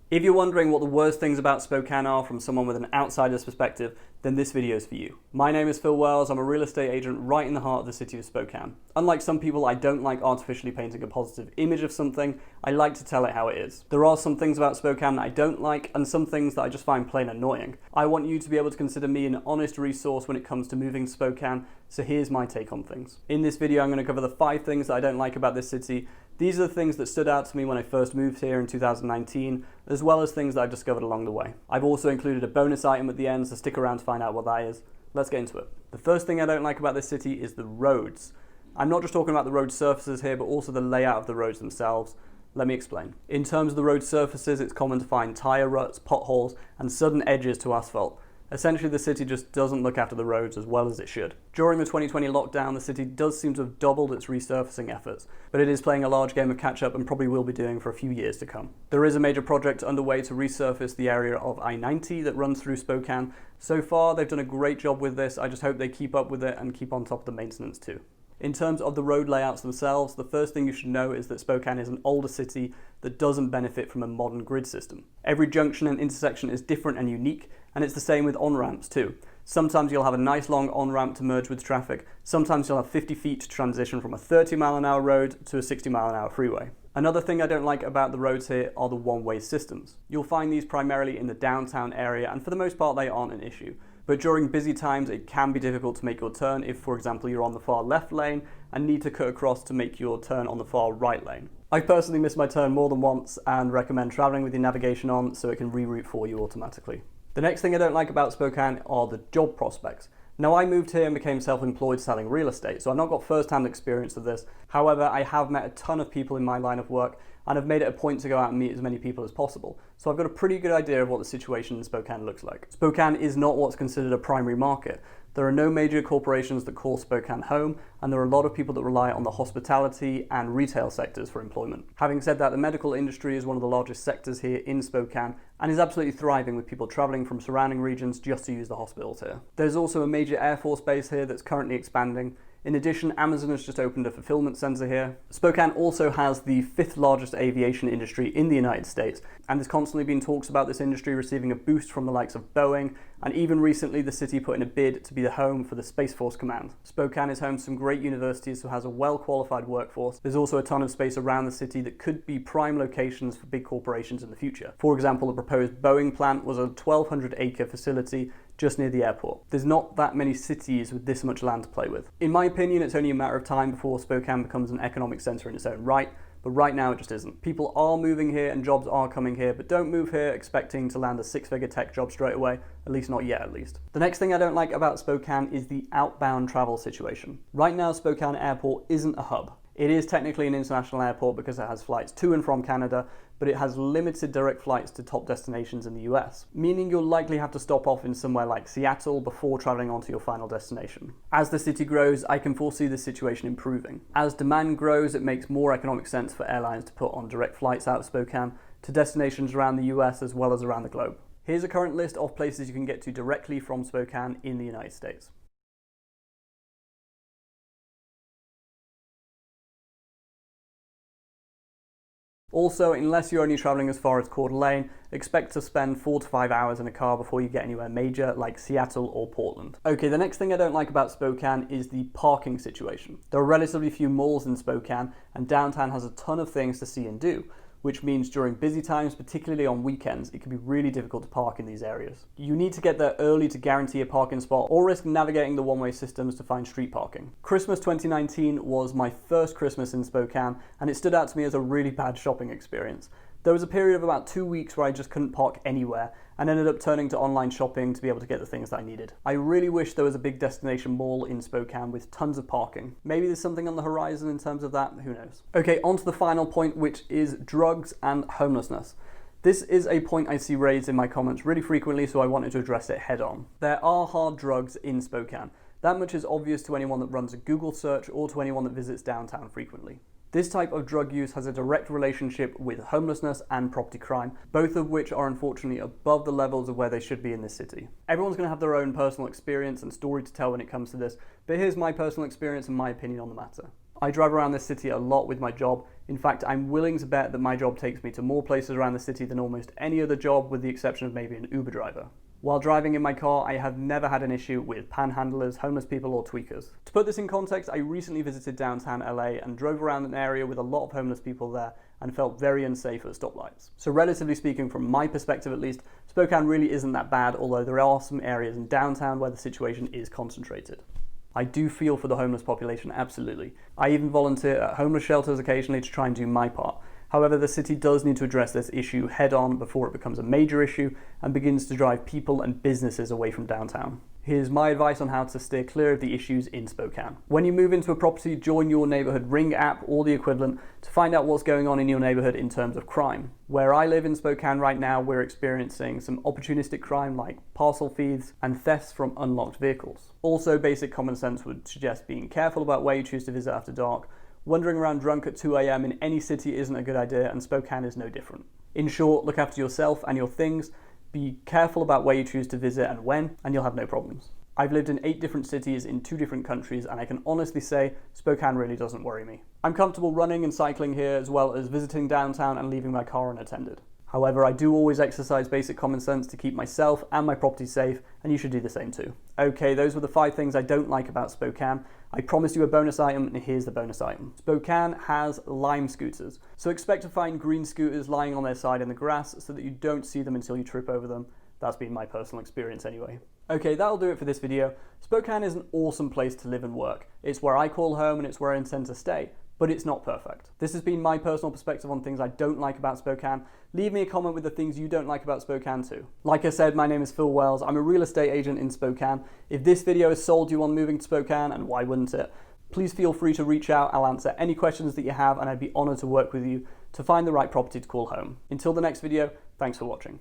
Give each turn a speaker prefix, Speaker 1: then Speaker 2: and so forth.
Speaker 1: If you're wondering what the worst things about Spokane are from someone with an outsider's perspective, then this video is for you. My name is Phil Wells, I'm a real estate agent right in the heart of the city of Spokane. Unlike some people, I don't like artificially painting a positive image of something, I like to tell it how it is. There are some things about Spokane that I don't like, and some things that I just find plain annoying. I want you to be able to consider me an honest resource when it comes to moving to Spokane, so here's my take on things. In this video I'm going to cover the 5 things that I don't like about this city. These are the things that stood out to me when I first moved here in 2019, as well as things that I've discovered along the way. I've also included a bonus item at the end, so stick around to find out what that is. Let's get into it. The first thing I don't like about this city is the roads. I'm not just talking about the road surfaces here, but also the layout of the roads themselves. Let me explain. In terms of the road surfaces, it's common to find tyre ruts, potholes, and sudden edges to asphalt. Essentially, the city just doesn't look after the roads as well as it should. During the 2020 lockdown, the city does seem to have doubled its resurfacing efforts, but it is playing a large game of catch-up and probably will be doing for a few years to come. There is a major project underway to resurface the area of I-90 that runs through Spokane. So far, they've done a great job with this. I just hope they keep up with it and keep on top of the maintenance too. In terms of the road layouts themselves, the first thing you should know is that Spokane is an older city that doesn't benefit from a modern grid system. Every junction and intersection is different and unique, and it's the same with on-ramps too. Sometimes you'll have a nice long on-ramp to merge with traffic, sometimes you'll have 50 feet to transition from a 30-mile-an-hour road to a 60-mile-an-hour freeway. Another thing I don't like about the roads here are the one-way systems. You'll find these primarily in the downtown area, and for the most part they aren't an issue. But during busy times, it can be difficult to make your turn if, for example, you're on the far left lane and need to cut across to make your turn on the far right lane. I personally missed my turn more than once and recommend traveling with your navigation on so it can reroute for you automatically. The next thing I don't like about Spokane are the job prospects. Now, I moved here and became self-employed selling real estate, so I've not got first-hand experience of this. However, I have met a ton of people in my line of work and have made it a point to go out and meet as many people as possible. So I've got a pretty good idea of what the situation in Spokane looks like. Spokane is not what's considered a primary market. There are no major corporations that call Spokane home, and there are a lot of people that rely on the hospitality and retail sectors for employment. Having said that, the medical industry is one of the largest sectors here in Spokane and is absolutely thriving with people traveling from surrounding regions just to use the hospitals here. There's also a major Air Force base here that's currently expanding. In addition, Amazon has just opened a fulfillment center here. Spokane also has the 5th largest aviation industry in the United States, and there's constantly been talks about this industry receiving a boost from the likes of Boeing, and even recently the city put in a bid to be the home for the Space Force Command. Spokane is home to some great universities, so has a well-qualified workforce. There's also a ton of space around the city that could be prime locations for big corporations in the future. For example, the proposed Boeing plant was a 1,200-acre facility just near the airport. There's not that many cities with this much land to play with. In my opinion, it's only a matter of time before Spokane becomes an economic center in its own right, but right now it just isn't. People are moving here and jobs are coming here, but don't move here expecting to land a 6-figure tech job straight away, at least not yet at least. The next thing I don't like about Spokane is the outbound travel situation. Right now, Spokane Airport isn't a hub. It is technically an international airport because it has flights to and from Canada, but it has limited direct flights to top destinations in the US, meaning you'll likely have to stop off in somewhere like Seattle before traveling on to your final destination. As the city grows, I can foresee the situation improving. As demand grows, it makes more economic sense for airlines to put on direct flights out of Spokane to destinations around the US as well as around the globe. Here's a current list of places you can get to directly from Spokane in the United States. Also, unless you're only traveling as far as Coeur d'Alene, expect to spend 4 to 5 hours in a car before you get anywhere major like Seattle or Portland. Okay, the next thing I don't like about Spokane is the parking situation. There are relatively few malls in Spokane, and downtown has a ton of things to see and do, which means during busy times, particularly on weekends, it can be really difficult to park in these areas. You need to get there early to guarantee a parking spot or risk navigating the one-way systems to find street parking. Christmas 2019 was my first Christmas in Spokane, and it stood out to me as a really bad shopping experience. There was a period of about 2 weeks where I just couldn't park anywhere and ended up turning to online shopping to be able to get the things that I needed. I really wish there was a big destination mall in Spokane with tons of parking. Maybe there's something on the horizon in terms of that, who knows. Okay, on to the final point, which is drugs and homelessness. This is a point I see raised in my comments really frequently, so I wanted to address it head on. There are hard drugs in Spokane. That much is obvious to anyone that runs a Google search or to anyone that visits downtown frequently. This type of drug use has a direct relationship with homelessness and property crime, both of which are unfortunately above the levels of where they should be in this city. Everyone's going to have their own personal experience and story to tell when it comes to this, but here's my personal experience and my opinion on the matter. I drive around this city a lot with my job. In fact, I'm willing to bet that my job takes me to more places around the city than almost any other job, with the exception of maybe an Uber driver. While driving in my car, I have never had an issue with panhandlers, homeless people, or tweakers. To put this in context, I recently visited downtown LA and drove around an area with a lot of homeless people there and felt very unsafe at stoplights. So relatively speaking, from my perspective at least, Spokane really isn't that bad, although there are some areas in downtown where the situation is concentrated. I do feel for the homeless population, absolutely. I even volunteer at homeless shelters occasionally to try and do my part. However, the city does need to address this issue head on before it becomes a major issue and begins to drive people and businesses away from downtown. Here's my advice on how to steer clear of the issues in Spokane. When you move into a property, join your neighborhood Ring app or the equivalent to find out what's going on in your neighborhood in terms of crime. Where I live in Spokane right now, we're experiencing some opportunistic crime like parcel thieves and thefts from unlocked vehicles. Also, basic common sense would suggest being careful about where you choose to visit after dark. Wandering around drunk at 2 a.m. in any city isn't a good idea, and Spokane is no different. In short, look after yourself and your things, be careful about where you choose to visit and when, and you'll have no problems. I've lived in 8 different cities in 2 different countries, and I can honestly say Spokane really doesn't worry me. I'm comfortable running and cycling here, as well as visiting downtown and leaving my car unattended. However, I do always exercise basic common sense to keep myself and my property safe, and you should do the same too. Okay, those were the 5 things I don't like about Spokane. I promised you a bonus item, and here's the bonus item. Spokane has lime scooters, so expect to find green scooters lying on their side in the grass so that you don't see them until you trip over them. That's been my personal experience anyway. Okay, that'll do it for this video. Spokane is an awesome place to live and work. It's where I call home and it's where I intend to stay. But it's not perfect. This has been my personal perspective on things I don't like about Spokane. Leave me a comment with the things you don't like about Spokane too. Like I said, my name is Phil Wells. I'm a real estate agent in Spokane. If this video has sold you on moving to Spokane, and why wouldn't it, please feel free to reach out. I'll answer any questions that you have, and I'd be honored to work with you to find the right property to call home. Until the next video, thanks for watching.